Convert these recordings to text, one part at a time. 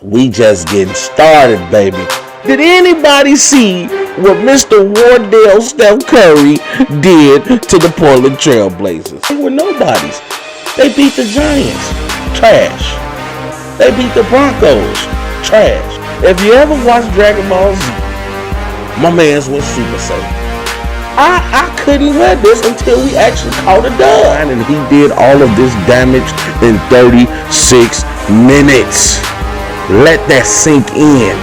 We just getting started, baby. Did anybody see what Mr. Wardell Steph Curry did to the Portland Trailblazers? They were nobodies. They beat the Giants. Trash. They beat the Broncos. Trash. If you ever watched Dragon Ball Z, my man's was Super Saiyan. I couldn't wear this until we actually caught a dub. And he did all of this damage in 36 minutes. Let that sink in.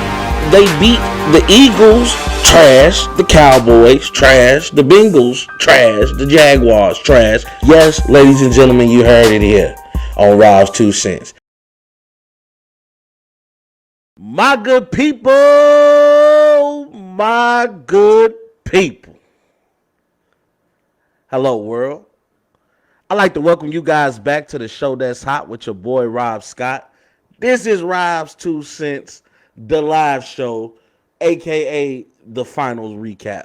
They beat the Eagles, trash. The Cowboys, trash. The Bengals, trash. The Jaguars, trash. Yes, ladies and gentlemen, you heard it here on Rob's 2 Cents. My good people, my good people. Hello, world. I'd like to welcome you guys back to the show that's hot with your boy, Rob Scott. This is Rob's 2 Cents, the live show, a.k.a. the finals recap.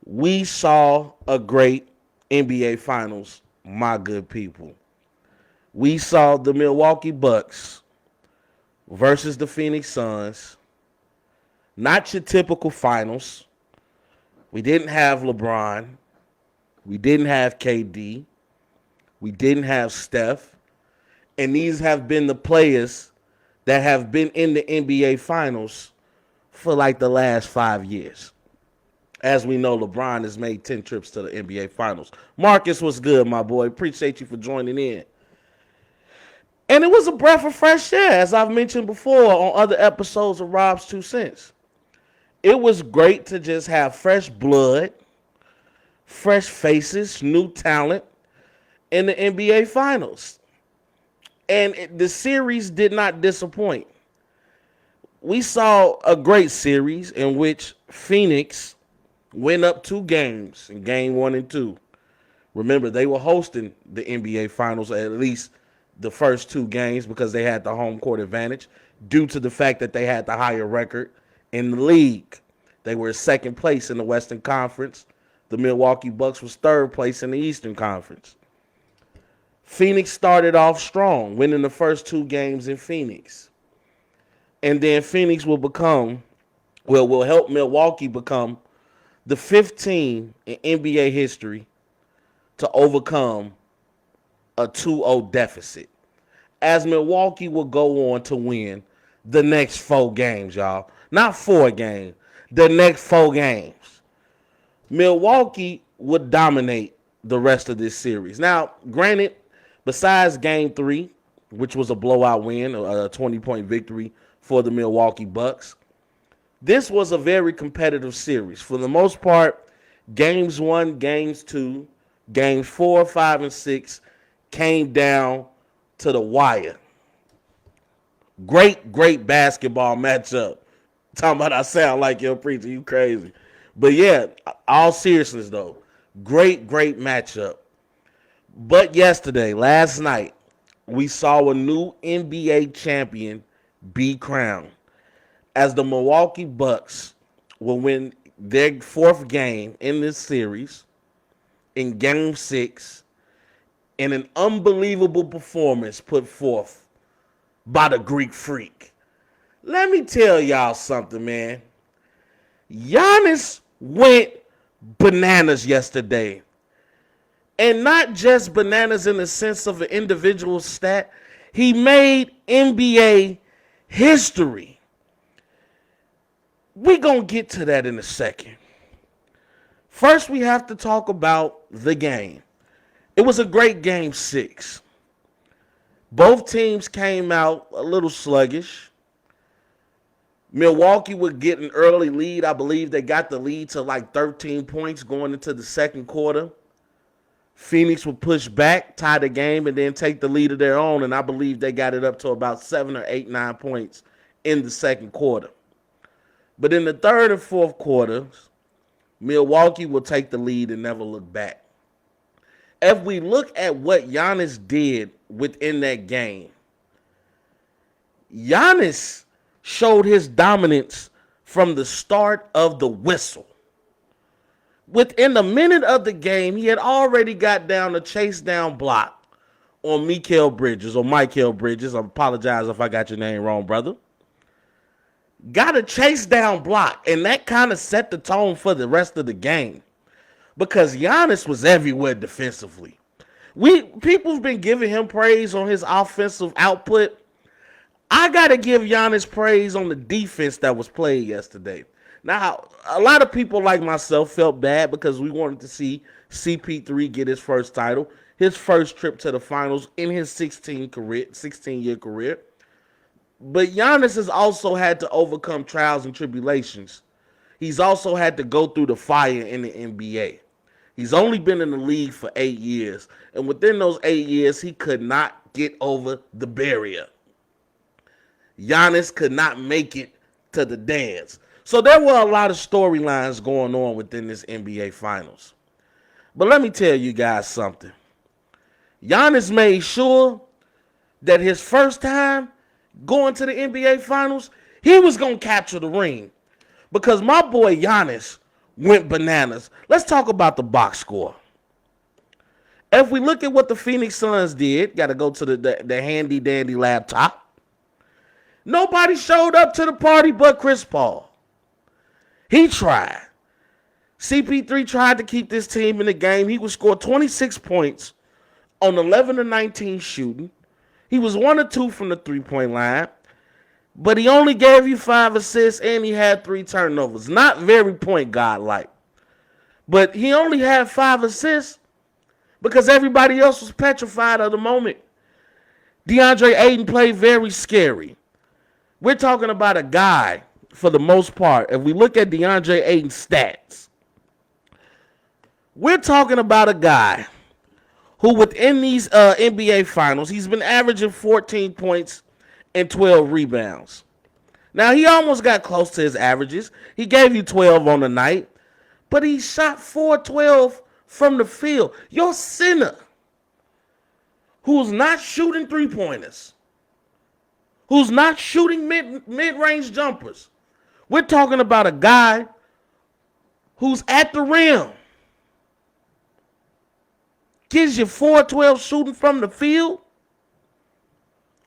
We saw a great NBA Finals, my good people. We saw the Milwaukee Bucks versus the Phoenix Suns. Not your typical finals. We didn't have LeBron. We didn't have KD. We didn't have Steph. And these have been the players that have been in the NBA Finals for like the last 5 years. As we know, LeBron has made 10 trips to the NBA Finals. Marcus, what's good, my boy? Appreciate you for joining in. And it was a breath of fresh air, as I've mentioned before on other episodes of Rob's 2 Cents. It was great to just have fresh blood, fresh faces, new talent in the NBA Finals. And the series did not disappoint. We saw a great series in which Phoenix went up 2 games in game 1 and 2. Remember, they were hosting the NBA Finals, at least the first 2 games, because they had the home court advantage due to the fact that they had the higher record in the league. They were second place in the Western Conference. The Milwaukee Bucks was third place in the Eastern Conference. Phoenix started off strong, winning the first 2 games in Phoenix. And then Phoenix will help Milwaukee become the 5th team in NBA history to overcome a 2-0 deficit. As Milwaukee will go on to win the next 4 games, y'all. Not 4 games, the next 4 games. Milwaukee would dominate the rest of this series. Now, granted, besides game 3, which was a blowout win, a 20-point victory for the Milwaukee Bucks, this was a very competitive series. For the most part, games 1, games 2, games 4, 5, and 6 came down to the wire. Great basketball matchup. Talking about I sound like your preacher, you crazy. But yeah, all seriousness though, great matchup. But last night, we saw a new NBA champion be crowned as the Milwaukee Bucks will win their 4th game in this series in game 6 in an unbelievable performance put forth by the Greek Freak. Let me tell y'all something, man. Giannis went bananas yesterday. And not just bananas in the sense of an individual stat. He made NBA history. We're going to get to that in a second. First, we have to talk about the game. It was a great game 6. Both teams came out a little sluggish. Milwaukee would get an early lead. I believe they got the lead to like 13 points going into the second quarter. Phoenix would push back, tie the game, and then take the lead of their own. And I believe they got it up to about 7 or 8, 9 points in the second quarter. But in the third and fourth quarters, Milwaukee will take the lead and never look back. If we look at what Giannis did within that game, Giannis showed his dominance from the start of the whistle. Within a minute of the game, he had already got down a chase down block on Mikal Bridges, or Michael Bridges. I apologize if I got your name wrong, brother. Got a chase down block, and that kind of set the tone for the rest of the game because Giannis was everywhere defensively. People's been giving him praise on his offensive output. I gotta give Giannis praise on the defense that was played yesterday. Now, a lot of people like myself felt bad because we wanted to see CP3 get his first title, his first trip to the finals in his 16-year career. But Giannis has also had to overcome trials and tribulations. He's also had to go through the fire in the NBA. He's only been in the league for 8 years. And within those 8 years, he could not get over the barrier. Giannis could not make it to the dance. So there were a lot of storylines going on within this NBA Finals. But let me tell you guys something. Giannis made sure that his first time going to the NBA Finals, he was going to capture the ring. Because my boy Giannis went bananas. Let's talk about the box score. If we look at what the Phoenix Suns did, got to go to the handy-dandy laptop. Nobody showed up to the party but Chris Paul. He tried. CP3 tried to keep this team in the game. He would score 26 points on 11 of 19 shooting. He was 1 or 2 from the three-point line, but he only gave you 5 assists and he had 3 turnovers. Not very point guard-like. But he only had 5 assists because everybody else was petrified of the moment. DeAndre Ayton played very scary. We're talking about a guy, for the most part, if we look at DeAndre Ayton's stats, we're talking about a guy who within these NBA Finals, he's been averaging 14 points and 12 rebounds. Now, he almost got close to his averages. He gave you 12 on the night, but he shot 4-12 from the field. Your center, who's not shooting three-pointers, who's not shooting mid-range jumpers. We're talking about a guy who's at the rim. Gives you 4-12 shooting from the field.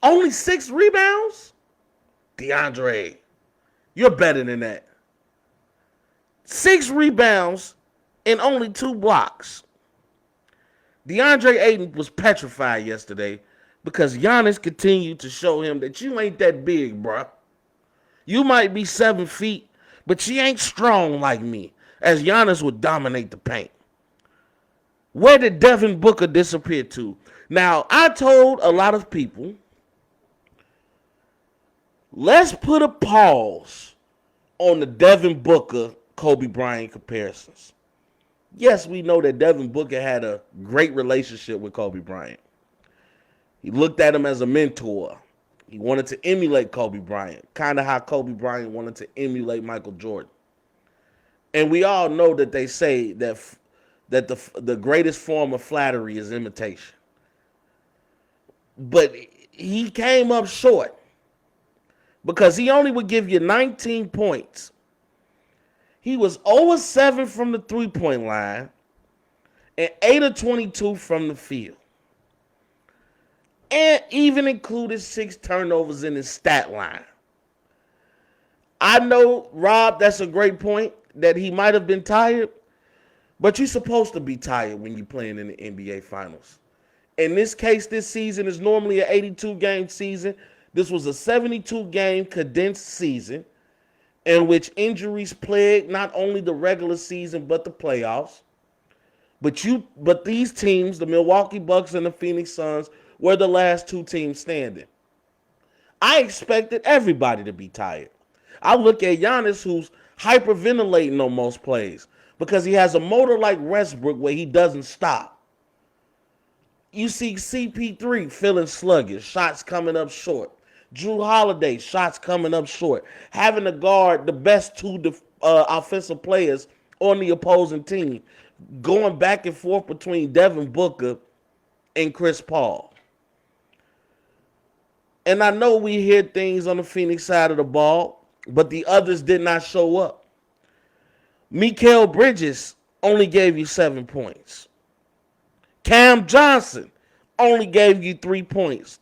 Only 6 rebounds? DeAndre, you're better than that. 6 rebounds and only 2 blocks. DeAndre Ayton was petrified yesterday because Giannis continued to show him that you ain't that big, bruh. You might be 7 feet, but you ain't strong like me, as Giannis would dominate the paint. Where did Devin Booker disappear to? Now, I told a lot of people, let's put a pause on the Devin Booker-Kobe Bryant comparisons. Yes, we know that Devin Booker had a great relationship with Kobe Bryant. He looked at him as a mentor. He wanted to emulate Kobe Bryant, kind of how Kobe Bryant wanted to emulate Michael Jordan. And we all know that they say that the greatest form of flattery is imitation. But he came up short because he only would give you 19 points. He was 0-7 from the three-point line and 8-22 from the field. And even included 6 turnovers in his stat line. I know, Rob, that's a great point, that he might have been tired. But you're supposed to be tired when you're playing in the NBA Finals. In this case, this season is normally an 82-game season. This was a 72-game condensed season in which injuries plagued not only the regular season but the playoffs. But these teams, the Milwaukee Bucks and the Phoenix Suns, were the last 2 teams standing. I expected everybody to be tired. I look at Giannis, who's hyperventilating on most plays, because he has a motor like Westbrook where he doesn't stop. You see CP3 feeling sluggish, shots coming up short. Drew Holiday, shots coming up short. Having to guard the best 2 offensive players on the opposing team. Going back and forth between Devin Booker and Chris Paul. And I know we hear things on the Phoenix side of the ball, but the others did not show up. Mikal Bridges only gave you 7 points. Cam Johnson only gave you 3 points.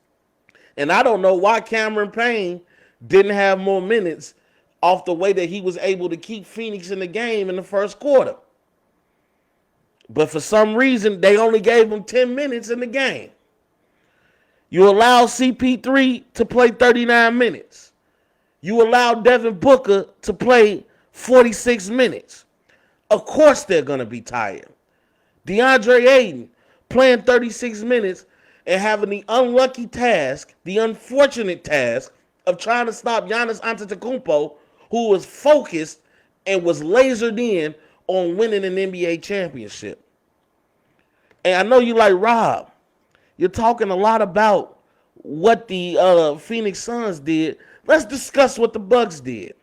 And I don't know why Cameron Payne didn't have more minutes off the way that he was able to keep Phoenix in the game in the first quarter. But for some reason, they only gave him 10 minutes in the game. You allow CP3 to play 39 minutes. You allow Devin Booker to play 46 minutes. Of course they're going to be tired. DeAndre Ayton playing 36 minutes and having the unlucky task, the unfortunate task of trying to stop Giannis Antetokounmpo, who was focused and was lasered in on winning an NBA championship. And I know you like, Rob, you're talking a lot about what the Phoenix Suns did. Let's discuss what the Bucks did.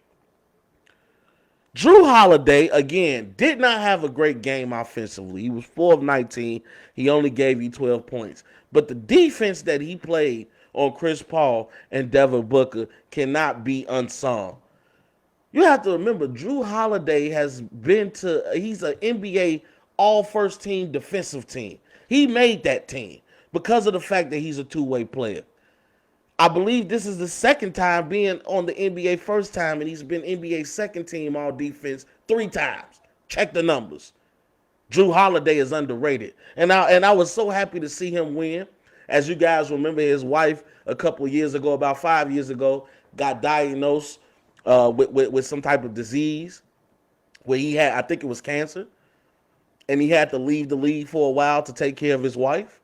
Jrue Holiday, again, did not have a great game offensively. He was 4 of 19. He only gave you 12 points. But the defense that he played on Chris Paul and Devin Booker cannot be unsung. You have to remember, Jrue Holiday he's an NBA all-first team defensive team. He made that team because of the fact that he's a two-way player. I believe this is the second time being on the NBA first time, and he's been NBA second team all defense 3 times. Check the numbers. Jrue Holiday is underrated. And I was so happy to see him win. As you guys remember, his wife a couple of years ago, about 5 years ago, got diagnosed with some type of disease where he had, I think it was cancer, and he had to leave the league for a while to take care of his wife.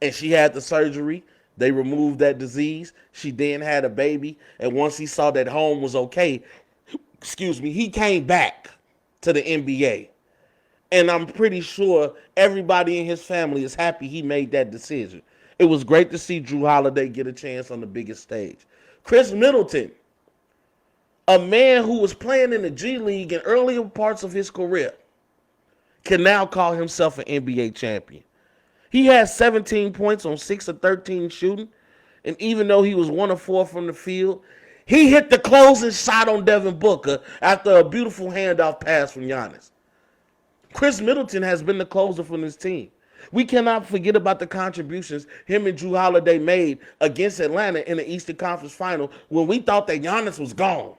And she had the surgery. They removed that disease. She then had a baby. And once he saw that home was okay, he came back to the NBA. And I'm pretty sure everybody in his family is happy he made that decision. It was great to see Jrue Holiday get a chance on the biggest stage. Chris Middleton, a man who was playing in the G League in earlier parts of his career, can now call himself an NBA champion. He had 17 points on 6 of 13 shooting. And even though he was 1 of 4 from the field, he hit the closing shot on Devin Booker after a beautiful handoff pass from Giannis. Chris Middleton has been the closer for this team. We cannot forget about the contributions him and Jrue Holiday made against Atlanta in the Eastern Conference Final when we thought that Giannis was gone.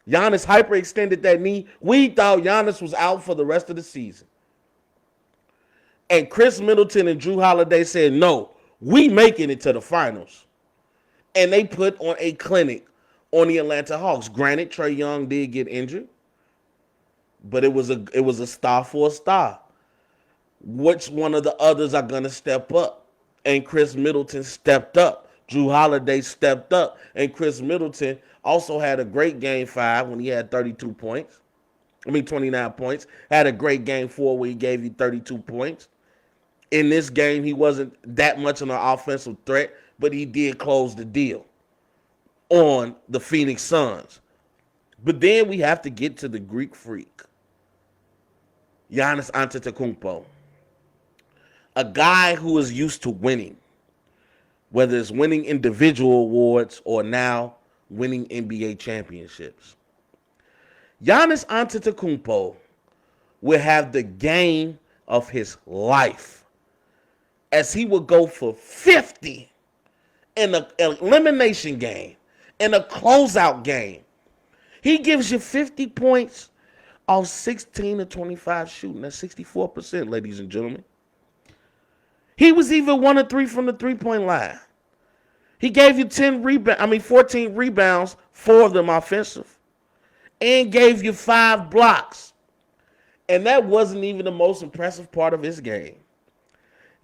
Giannis hyperextended that knee. We thought Giannis was out for the rest of the season. And Chris Middleton and Jrue Holiday said, no, we making it to the finals. And they put on a clinic on the Atlanta Hawks. Granted, Trae Young did get injured, but it was a star for a star. Which one of the others are going to step up? And Chris Middleton stepped up. Jrue Holiday stepped up. And Chris Middleton also had a great game 5 when he had 29 points. Had a great game 4 where he gave you 32 points. In this game, he wasn't that much of an offensive threat, but he did close the deal on the Phoenix Suns. But then we have to get to the Greek freak, Giannis Antetokounmpo, a guy who is used to winning, whether it's winning individual awards or now winning NBA championships. Giannis Antetokounmpo will have the game of his life, as he would go for 50 in an elimination game, in a closeout game. He gives you 50 points off 16 to 25 shooting. That's 64%, ladies and gentlemen. He was even 1 of 3 from the three-point line. He gave you 14 rebounds, 4 of them offensive, and gave you 5 blocks. And that wasn't even the most impressive part of his game.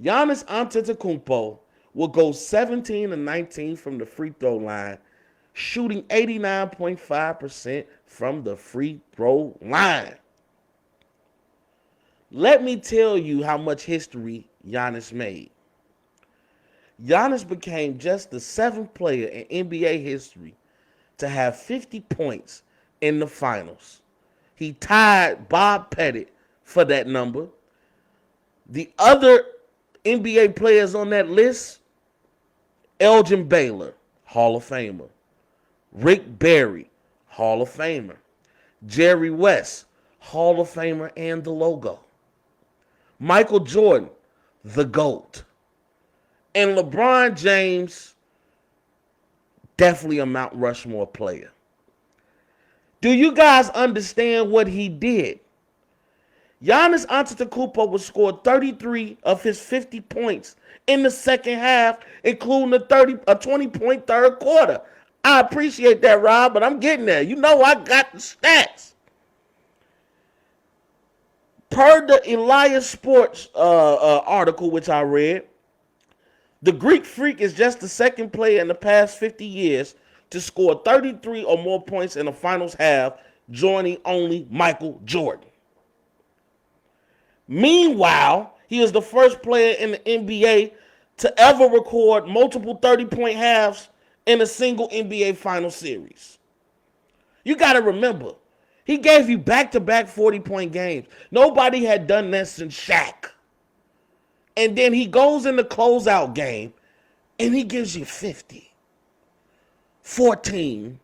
Giannis Antetokounmpo will go 17 and 19 from the free throw line, shooting 89.5% from the free throw line. Let me tell you how much history Giannis made. Giannis became just the 7th player in NBA history to have 50 points in the finals. He tied Bob Pettit for that number. The other NBA players on that list: Elgin Baylor, Hall of Famer; Rick Barry, Hall of Famer; Jerry West, Hall of Famer and the logo; Michael Jordan, the GOAT. And LeBron James, definitely a Mount Rushmore player. Do you guys understand what he did? Giannis Antetokounmpo would score 33 of his 50 points in the second half, including a 20-point third quarter. I appreciate that, Rob, but I'm getting there. You know I got the stats. Per the Elias Sports article, which I read, the Greek Freak is just the second player in the past 50 years to score 33 or more points in the finals half, joining only Michael Jordan. Meanwhile, he is the first player in the NBA to ever record multiple 30-point halves in a single NBA final series. You got to remember, he gave you back-to-back 40-point games. Nobody had done that since Shaq. And then he goes in the closeout game, and he gives you 50, 14,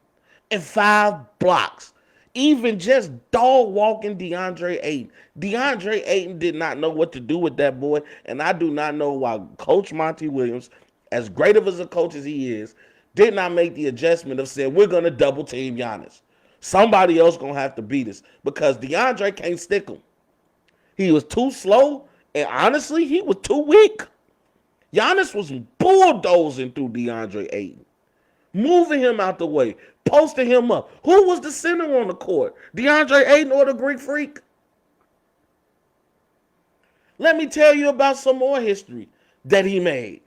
and 5 blocks. Even just dog-walking DeAndre Ayton. DeAndre Ayton did not know what to do with that boy, and I do not know why Coach Monty Williams, as great of a coach as he is, did not make the adjustment of saying, we're going to double-team Giannis. Somebody else going to have to beat us because DeAndre can't stick him. He was too slow, and honestly, he was too weak. Giannis was bulldozing through DeAndre Ayton, moving him out the way, posting him up. Who was the center on the court? DeAndre Ayton or the Greek Freak? Let me tell you about some more history that he made.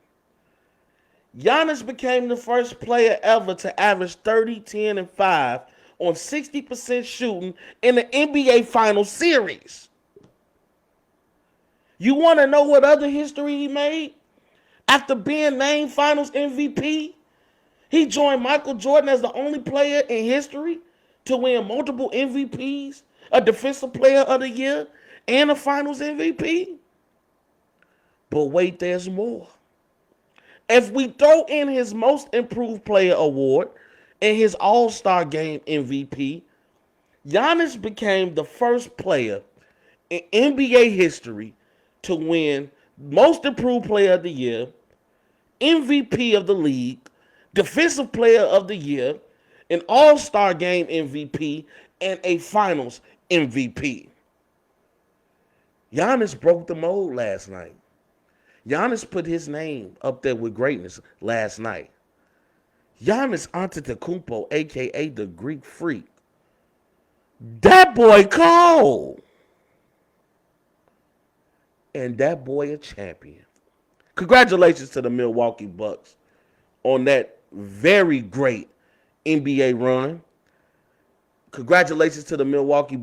Giannis became the first player ever to average 30, 10, and 5 on 60% shooting in the NBA Finals series. You want to know what other history he made? After being named Finals MVP, he joined Michael Jordan as the only player in history to win multiple MVPs, a Defensive Player of the Year, and a Finals MVP. But wait, there's more. If we throw in his Most Improved Player award and his All-Star Game MVP, Giannis became the first player in NBA history to win Most Improved Player of the Year, MVP of the league, Defensive Player of the Year, an All-Star Game MVP, and a Finals MVP. Giannis broke the mold last night. Giannis put his name up there with greatness last night. Giannis Antetokounmpo, a.k.a. the Greek Freak. That boy cold. And that boy a champion. Congratulations to the Milwaukee Bucks on that very great NBA run. Congratulations to the Milwaukee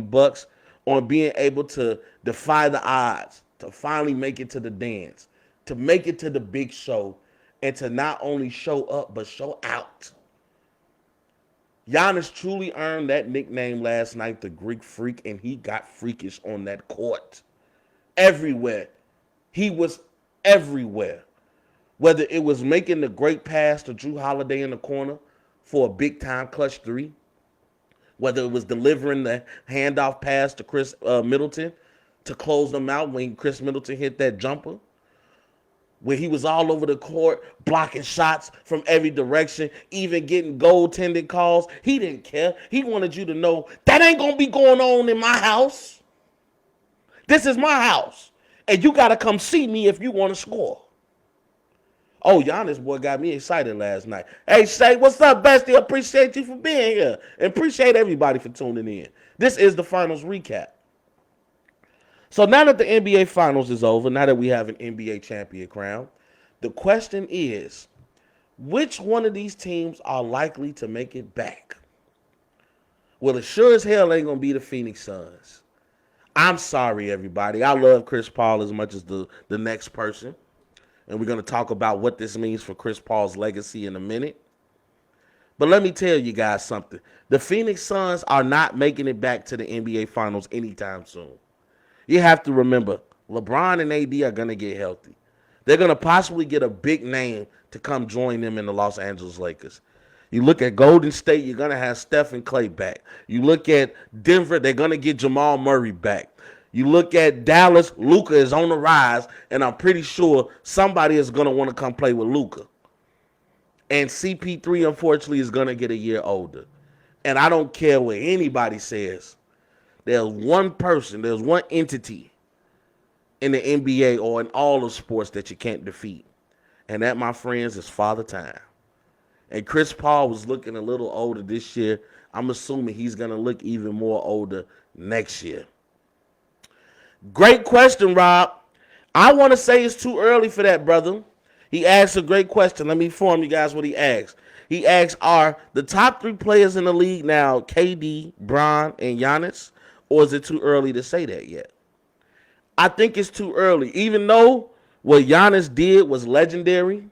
Bucks on being able to defy the odds, to finally make it to the dance, to make it to the big show, and to not only show up, but show out. Giannis truly earned that nickname last night, the Greek Freak, and he got freakish on that court. Everywhere. He was everywhere. Whether it was making the great pass to Drew Holiday in the corner for a big-time clutch three, whether it was delivering the handoff pass to Chris Middleton to close them out when Chris Middleton hit that jumper, where he was all over the court blocking shots from every direction, even getting goaltending calls. He didn't care. He wanted you to know that ain't going to be going on in my house. This is my house, and you got to come see me if you want to score. Oh, Giannis, boy, got me excited last night. Hey, Shay, what's up, bestie? Appreciate you for being here, and appreciate everybody for tuning in. This is the Finals recap. So now that the NBA Finals is over, now that we have an NBA champion crown, the question is, which one of these teams are likely to make it back? Well, it sure as hell ain't going to be the Phoenix Suns. I'm sorry, everybody. I love Chris Paul as much as the next person. And we're going to talk about what this means for Chris Paul's legacy in a minute. But let me tell you guys something. The Phoenix Suns are not making it back to the NBA Finals anytime soon. You have to remember, LeBron and AD are going to get healthy. They're going to possibly get a big name to come join them in the Los Angeles Lakers. You look at Golden State, you're going to have Steph and Clay back. You look at Denver, they're going to get Jamal Murray back. You look at Dallas, Luka is on the rise, and I'm pretty sure somebody is going to want to come play with Luka. And CP3, unfortunately, is going to get a year older. And I don't care what anybody says. There's one person, there's one entity in the NBA or in all of sports that you can't defeat. And that, my friends, is Father Time. And Chris Paul was looking a little older this year. I'm assuming he's going to look even more older next year. Great question, Rob. I want to say it's too early for that, brother. He asked a great question. Let me inform you guys what he asked. He asked, are the top 3 players in the league now KD, Bron, and Giannis? Or is it too early to say that yet? I think it's too early. Even though what Giannis did was legendary,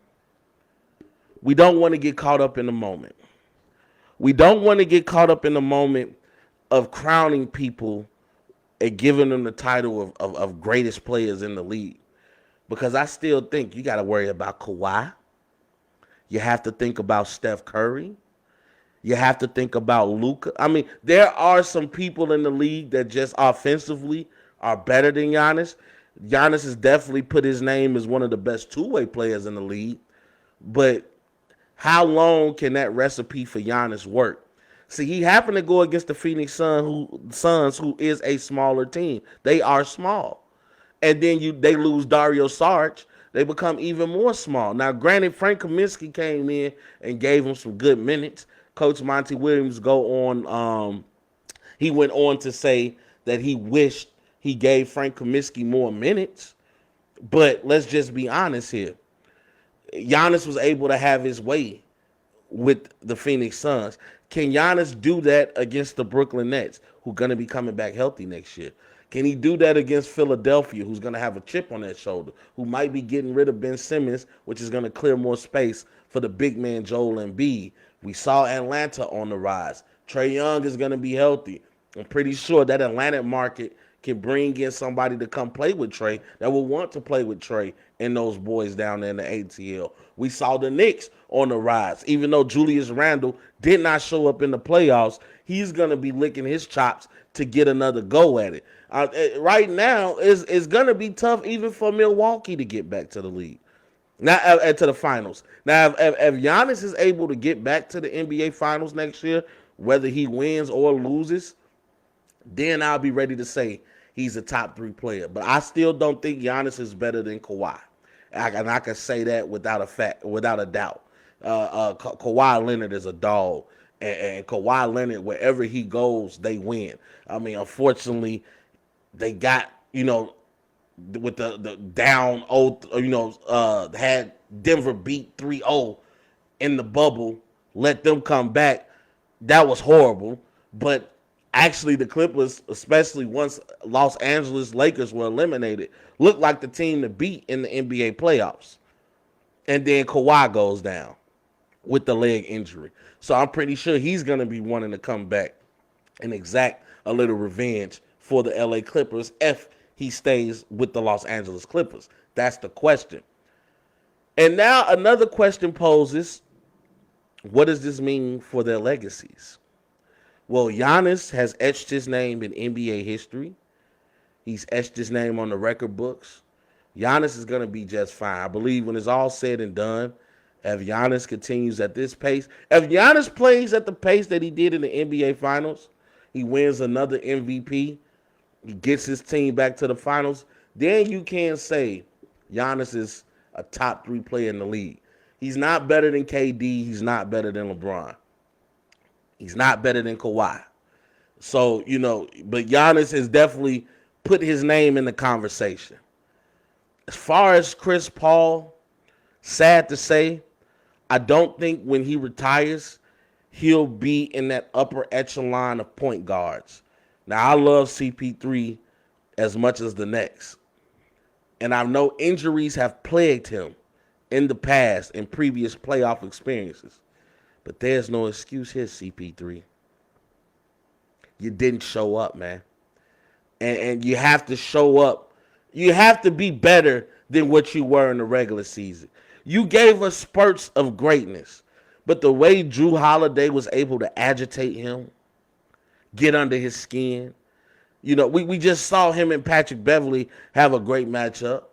we don't want to get caught up in the moment. We don't want to get caught up in the moment of crowning people and giving them the title of greatest players in the league. Because I still think you got to worry about Kawhi. You have to think about Steph Curry. You have to think about Luka. I mean, there are some people in the league that just offensively are better than Giannis. Giannis has definitely put his name as one of the best two-way players in the league. But how long can that recipe for Giannis work? See, he happened to go against the Phoenix Suns, who is a smaller team. They are small. And then they lose Dario Saric. They become even more small. Now, granted, Frank Kaminsky came in and gave him some good minutes. Coach Monty Williams he went on to say that he wished he gave Frank Kaminsky more minutes. But let's just be honest here. Giannis was able to have his way with the Phoenix Suns. Can Giannis do that against the Brooklyn Nets, who are going to be coming back healthy next year? Can he do that against Philadelphia, who's going to have a chip on their shoulder, who might be getting rid of Ben Simmons, which is going to clear more space for the big man Joel Embiid? We saw Atlanta on the rise. Trae Young is going to be healthy. I'm pretty sure that Atlanta market can bring in somebody to come play with Trae that will want to play with Trae and those boys down there in the ATL. We saw the Knicks on the rise. Even though Julius Randle did not show up in the playoffs, he's going to be licking his chops to get another go at it. Right now, it's going to be tough even for Milwaukee to get back to the league. Now, to the finals. Now, if Giannis is able to get back to the NBA finals next year, whether he wins or loses, then I'll be ready to say he's a top 3 player. But I still don't think Giannis is better than Kawhi. And I can say that without a doubt. Kawhi Leonard is a dog. And Kawhi Leonard, wherever he goes, they win. I mean, unfortunately, they got, with the down 0, had Denver beat 3-0 in the bubble, let them come back. That was horrible. But actually, the Clippers, especially once Los Angeles Lakers were eliminated, looked like the team to beat in the NBA playoffs. And then Kawhi goes down with the leg injury. So I'm pretty sure he's going to be wanting to come back and exact a little revenge for the LA Clippers if he stays with the Los Angeles Clippers. That's the question. And now another question poses, what does this mean for their legacies? Well, Giannis has etched his name in NBA history. He's etched his name on the record books. Giannis is going to be just fine. I believe when it's all said and done, if Giannis continues at this pace, if Giannis plays at the pace that he did in the NBA Finals, he wins another MVP, he gets his team back to the finals, then you can say Giannis is a top 3 player in the league. He's not better than KD. He's not better than LeBron. He's not better than Kawhi. So, but Giannis has definitely put his name in the conversation. As far as Chris Paul, sad to say, I don't think when he retires, he'll be in that upper echelon of point guards. Now, I love CP3 as much as the next. And I know injuries have plagued him in the past in previous playoff experiences. But there's no excuse here, CP3. You didn't show up, man. And you have to show up. You have to be better than what you were in the regular season. You gave us spurts of greatness. But the way Drew Holiday was able to agitate him, get under his skin, We just saw him and Patrick Beverly have a great matchup.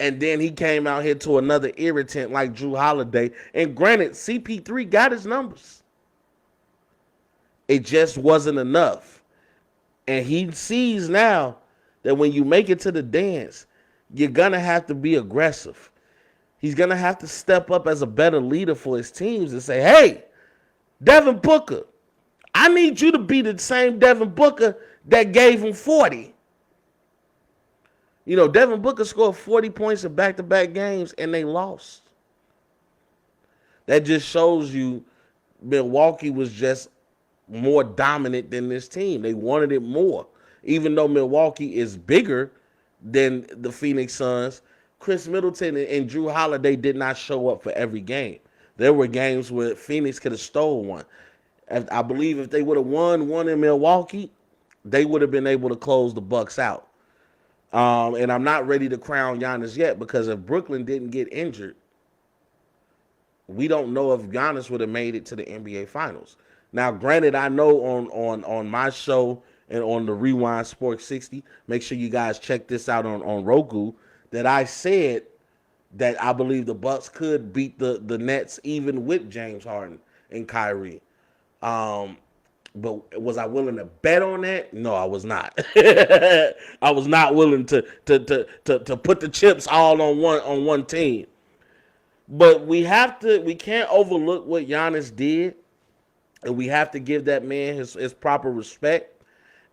And then he came out here to another irritant like Drew Holiday. And granted, CP3 got his numbers. It just wasn't enough. And he sees now that when you make it to the dance, you're going to have to be aggressive. He's going to have to step up as a better leader for his teams and say, hey, Devin Booker, I need you to be the same Devin Booker that gave him 40. Devin Booker scored 40 points in back-to-back games, and they lost. That just shows you Milwaukee was just more dominant than this team. They wanted it more. Even though Milwaukee is bigger than the Phoenix Suns, Chris Middleton and Drew Holiday did not show up for every game. There were games where Phoenix could have stole one. I believe if they would have won one in Milwaukee, they would have been able to close the Bucks out. And I'm not ready to crown Giannis yet, because if Brooklyn didn't get injured, we don't know if Giannis would have made it to the NBA Finals. Now, granted, I know on my show and on the Rewind Sports 60, make sure you guys check this out on Roku, that I said that I believe the Bucks could beat the Nets even with James Harden and Kyrie. But was I willing to bet on that? No, I was not. I was not willing to put the chips all on one team. But we can't overlook what Giannis did, and we have to give that man his proper respect.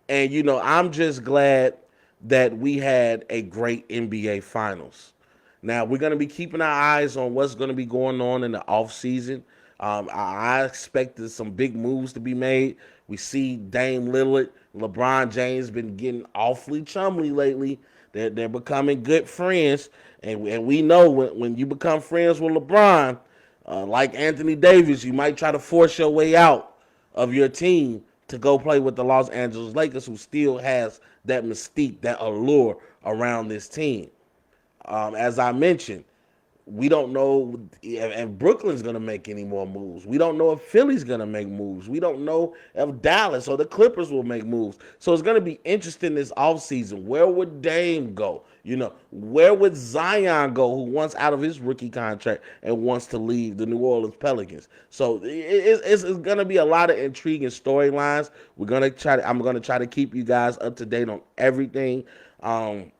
And I'm just glad that we had a great NBA Finals. Now we're going to be keeping our eyes on what's going to be going on in the offseason. I expected some big moves to be made. We see Dame Lillard, LeBron James been getting awfully chumly lately. They're becoming good friends, and we know when you become friends with LeBron, like Anthony Davis, you might try to force your way out of your team to go play with the Los Angeles Lakers, who still has that mystique, that allure around this team. As I mentioned, we don't know if Brooklyn's going to make any more moves. We don't know if Philly's going to make moves. We don't know if Dallas or the Clippers will make moves. So it's going to be interesting this offseason. Where would Dame go? Where would Zion go, who wants out of his rookie contract and wants to leave the New Orleans Pelicans? So it's going to be a lot of intriguing storylines. I'm going to try to keep you guys up to date on everything. And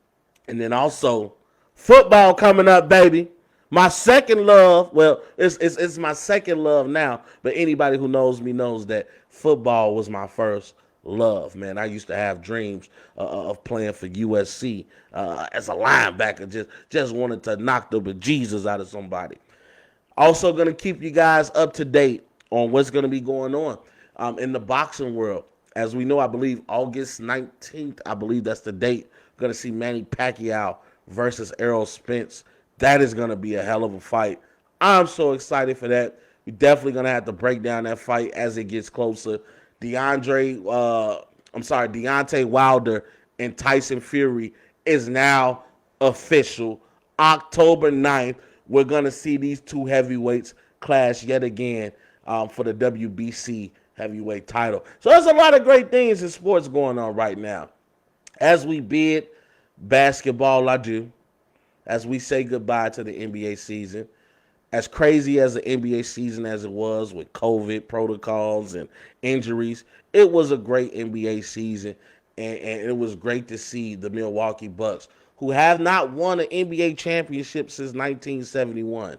then also football coming up, baby. My second love, well, it's my second love now, but anybody who knows me knows that football was my first love, man. I used to have dreams of playing for USC as a linebacker, just wanted to knock the bejesus out of somebody. Also going to keep you guys up to date on what's going to be going on in the boxing world. As we know, I believe August 19th, I believe that's the date, going to see Manny Pacquiao versus Errol Spence. That is going to be a hell of a fight. I'm so excited for that. We're definitely going to have to break down that fight as it gets closer. Deontay Wilder and Tyson Fury is now official. October 9th, we're going to see these two heavyweights clash yet again for the WBC heavyweight title. So there's a lot of great things in sports going on right now. As we bid basketball adieu, as we say goodbye to the NBA season, as crazy as the NBA season as it was with COVID protocols and injuries, it was a great NBA season, and it was great to see the Milwaukee Bucks, who have not won an NBA championship since 1971,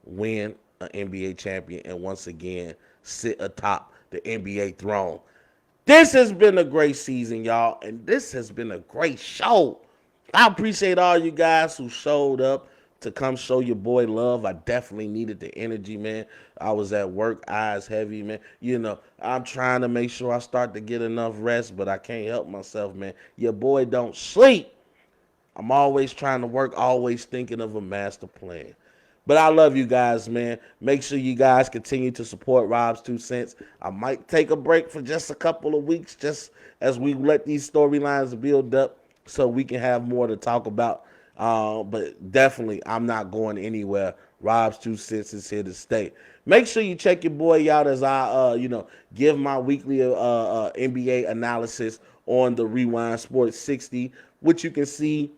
win an NBA champion and once again sit atop the NBA throne. This has been a great season, y'all, and this has been a great show. I appreciate all you guys who showed up to come show your boy love. I definitely needed the energy, man. I was at work, eyes heavy, man. I'm trying to make sure I start to get enough rest, but I can't help myself, man. Your boy don't sleep. I'm always trying to work, always thinking of a master plan. But I love you guys, man. Make sure you guys continue to support Rob's 2 Cents. I might take a break for just a couple of weeks, just as we let these storylines build up so we can have more to talk about. But definitely, I'm not going anywhere. Rob's 2 Cents is here to stay. Make sure you check your boy out as I, give my weekly NBA analysis on the Rewind Sports 60, which you can see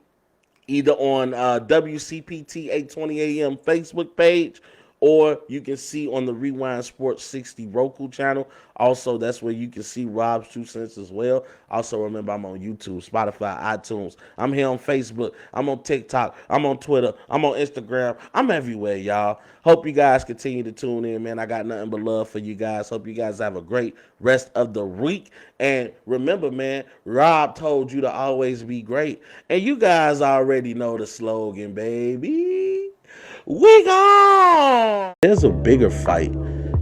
either on WCPT 820 AM Facebook page, or you can see on the Rewind Sports 60 Roku channel. Also, that's where you can see Rob's 2 cents as well. Also, remember, I'm on YouTube, Spotify, iTunes. I'm here on Facebook. I'm on TikTok. I'm on Twitter. I'm on Instagram. I'm everywhere, y'all. Hope you guys continue to tune in, man. I got nothing but love for you guys. Hope you guys have a great rest of the week. And remember, man, Rob told you to always be great. And you guys already know the slogan, baby. We gone. There's a bigger fight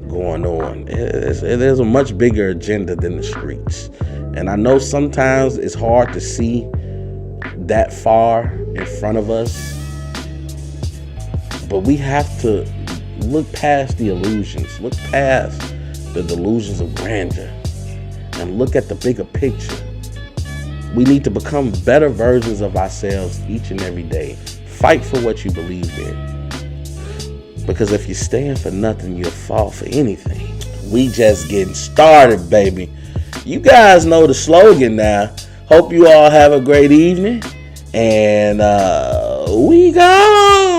going on. There's a much bigger agenda than the streets. And I know sometimes it's hard to see that far in front of us, but we have to look past the illusions, look past the delusions of grandeur, and look at the bigger picture. We need to become better versions of ourselves each and every day. Fight for what you believe in. Because if you stand for nothing, you'll fall for anything. We just getting started, baby. You guys know the slogan now. Hope you all have a great evening. And we go.